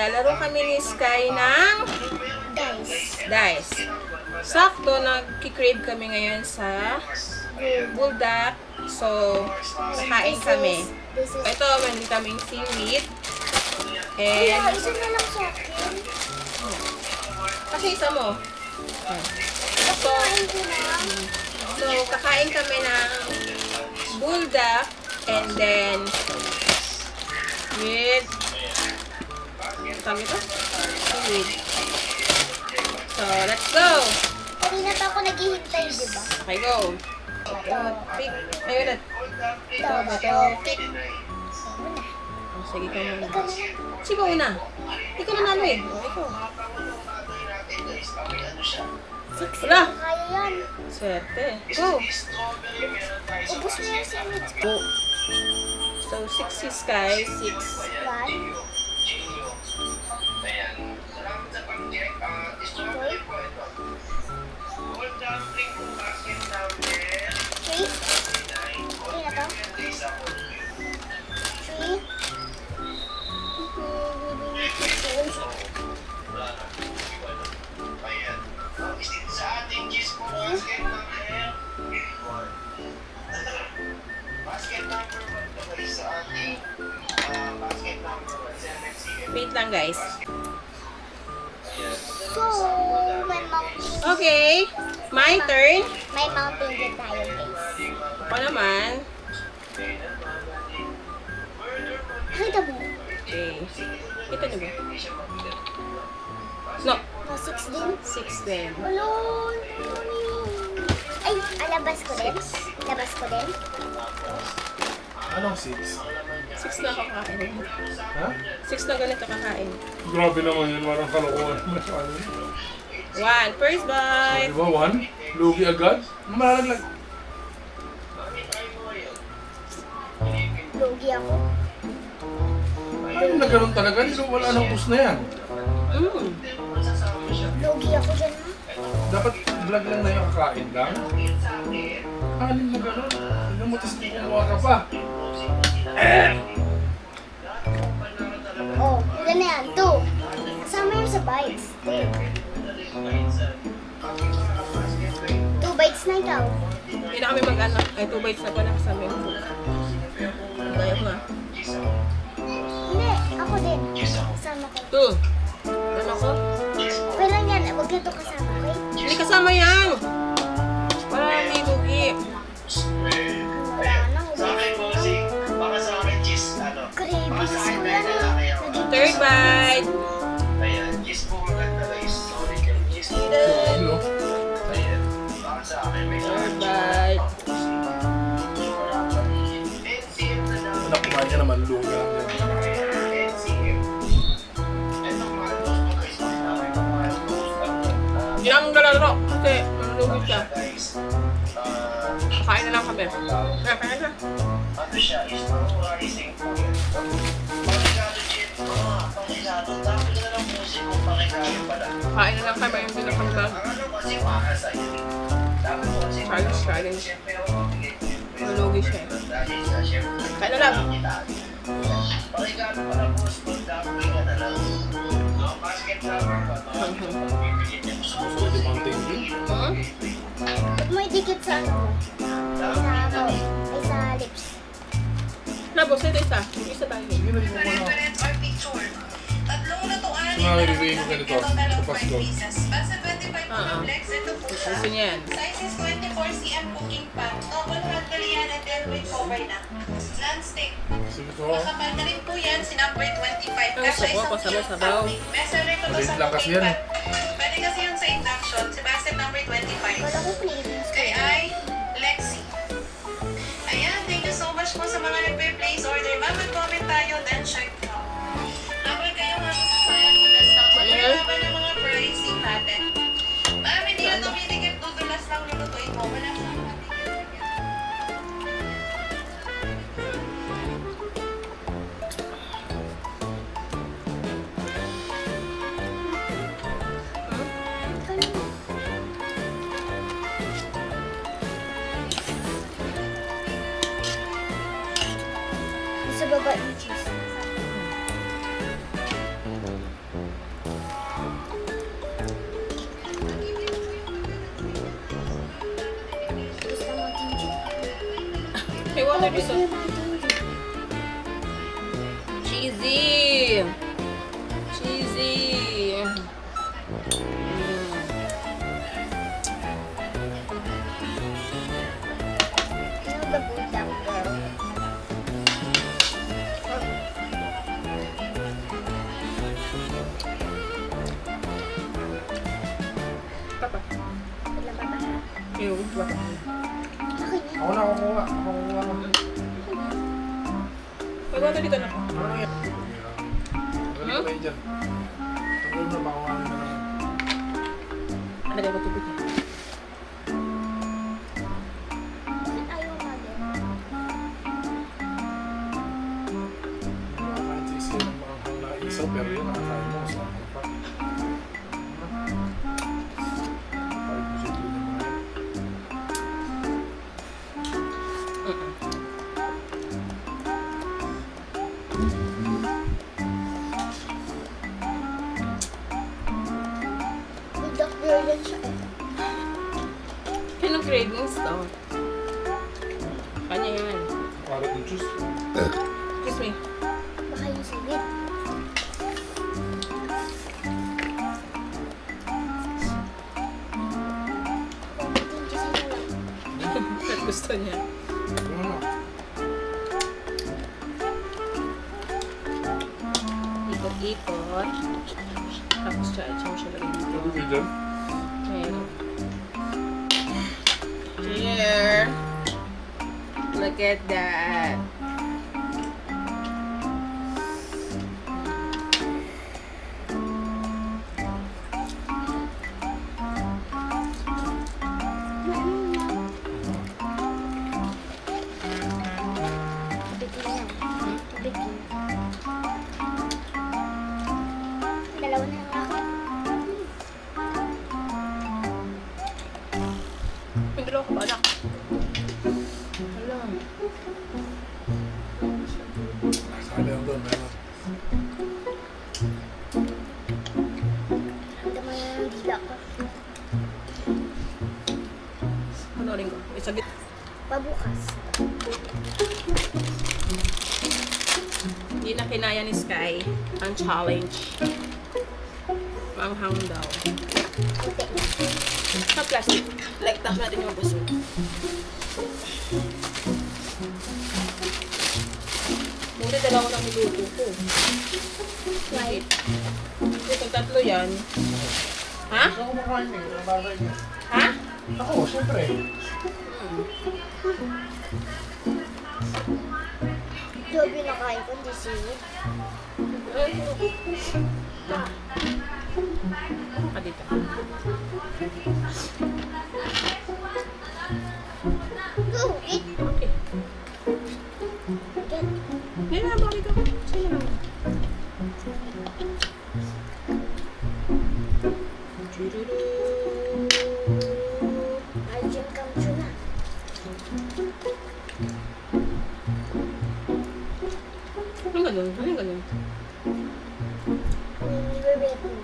maglalaro kami ni Sky ng dice. Sakto, nag-crave kami ngayon sa buldak. So, kain kami. Ito, meron kaming seaweed. And, Isa na lang sa akin. kasi isa mo. So, kakain kami ng buldak and then with seaweed. So, let's go! Kanina pa ako naghihintay, di ba? Okay, go! Pick. Ayun na. Ito. Pick. Oh, sige ka muna. Ikaw na. Sige una. Ikaw manalo eh. Oh, ikaw. Wala. Kaya yan. Swerte. Go! Ubus mo yung sandwich. Go! So, 6 is Sky. 6. 1. Three. Three na to? Three. Wait lang, guys. So, may mountain. Okay. My turn. May mountain din tayo, guys. Ako naman. Nakita mo? Okay. Ito na ba? No. Oh, 6 din. 6 din. Alon. Ay, alabas ko din. Labas ko din. Anong 6? 6 na ako kakain. Ha? 6 na ganito kakain. Grabe naman yun, parang kalokohan naman sa ano. 1. First bite. Diba, 1? Lugi agad? Malaglag. Lugi ako. Ay, nagkaroon talaga. Dito wala nang pus na yan. Lugi ako dyan, ha? Dapat vlog lang na yung kakain lang. Anin na gano'n. Tignan mo, tapos kumuha ka pa. Oh, ilan na yan? 2. Kasama yun sa bites. 2 bites na ikaw. Hindi na kami mag-ano. Ay, 2 bites na ko na kasama yung food. Gaya ko nga. Hindi, ako din. Kasama ko. 2. Ano ko? Okay lang yan. Huwag na ito kasama, okay? Hindi kasama yan. Para hindi lugi. Wala na. Cravings ko yan, ha? Third bite. Ano? Third bite. Anak, kumain ka naman. Lugi lang yan. Hindi namin galaro. Kasi malulugi siya. Kain na lang kami. Kaya, kaya na. Kain na lang kami. Hindi na kami bag. Challenge. Malulugi siya. Kain na lang. Gusto di mountain dew? Hmm? Ba't mo idikit sa ano mo? Sa lips. Labos, ito isa. Isa tayo. Sige na, di mo ko na. Sumali, bibigyan ko ganito. Sa Pasko. Gusto niya yan. Size is 24 cm cooking pan, double hot Galian and then with cover na. Non-stick. Sige ko. Makapal na rin po yan, si number 25. Ang Kasha sabaw, isang pasabaw-sabaw. Measure ko to Maliit sa lang kasi cooking yan pan. Pwede kasi yun sa induction, si basket number 25. Wala ko cravings ko. Kay I, Lexi. Ayan, thank you so much po sa mga nagpe-place order. Ma'am, mag-comment tayo, then check mo. Habang kayo masusasayan mo na sa pag-alaman ng mga pricing natin. Ma'am, hindi na tumidikit, dudulas lang lulutuin mo. Wala sa mga Sa baba yung cheese. May water dito. Cheesy! Cheesy! Ano ba po daw, girl? Papa. Wala ba ba? Yung papa. Okay na. Ako na kukuha. Ako kukuha ng... May water dito na. Ano yan? Wala kayo dyan. Tungkol na baka ano na lang. Ano kayo matubig niya? Bakit ayaw namin? Nakakain sa isa ng mga isa pero yun nakakain mo sa kapag. Parang posible na mga yan. May duck girl yan siya eh. Anong cravings to? Kanya yan. Parang yung juice. Excuse me. Baka yung sibit. Kumitin siya sa lang. At gusto niya. Ano na? Ikot-ikot. Tapos siya lagay dito. Ano kayo dyan? Ayan. Here. Look at that. Bitin yan. Bitin. Dalawa na lang ako. May dalawa ka ba, anak? Hala. Sabi lang doon, meron. Ramdaman na yung dila ko. Panorin ko. Isagit. Pabukas. Hindi na kinaya ni Sky ang challenge. Manghang daw. Kunti. Sa plastic. Like, tap natin yung buso. Muna dalawa lang niluto ko. Why? Kasi kung tatlo yan. Ha? Gusto ko makain eh. Ang bagay niya. Ha? Ako, syempre. Job yung nakain ko, hindi singit. Dito. Go, eat. Okay. Get. Yan na, bakit ako? Sa'yo na lang. Arjun come true na. Anong ganun? Anong ganun? Nire-rate mo.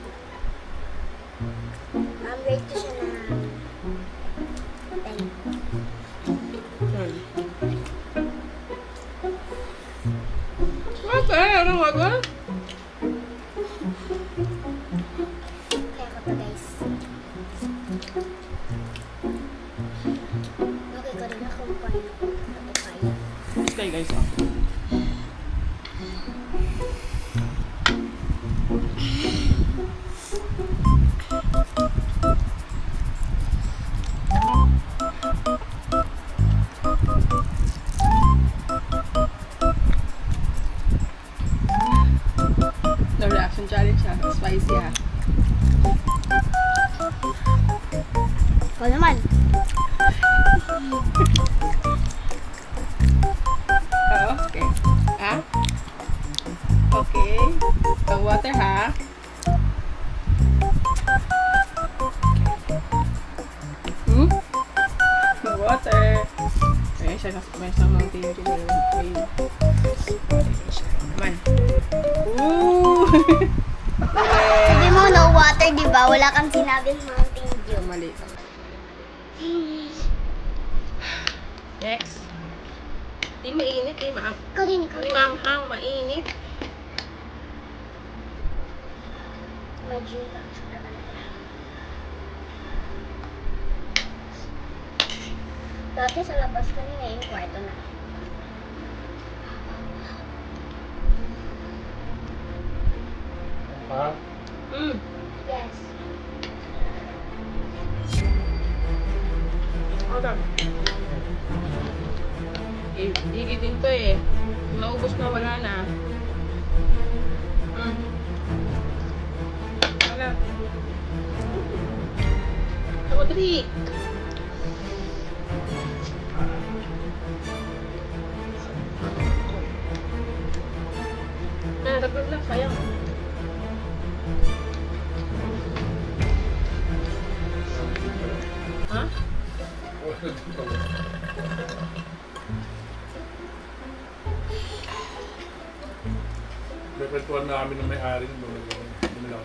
Rate ko siya na 10. Yan. Okay, anong gagawin? Kaya ko to, guys. Okay ko rin ako paano ito kaya. Sky guys, oh. The reaction challenge ha. Spicy ha. Ikaw naman. Oh, okay. Ha? Okay. The water ha. Hmm? The water. Ayan siya. May isang mountain dew. Naman. Ooh! Sabi mo no water, di ba? Wala kang sinabing Mountain Dew. Mali. Next. Di mainit eh, ma'am. Ikaw din, ikaw din. Ang mainit. Medyo. Dati sa labas ko ngayon, kwarto na. Ha? Yes. Okay. Igitin ko eh. Naubos na, wala na. Wala. Audrey! Nagagod lang, sayang. Ha? May kwentuhan namin ng may-ari ng lumilang.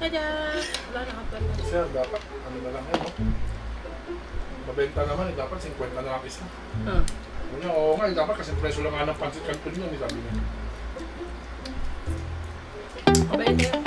Tada! Wala na kapal. Sir, dapat, ano na lang yan, no? Mabenta naman, dapat 50 na lang isa. Ah. Ano, oo nga, dapat kasi preso lang nga ng pancit canton yun, sabi niya. Mabait na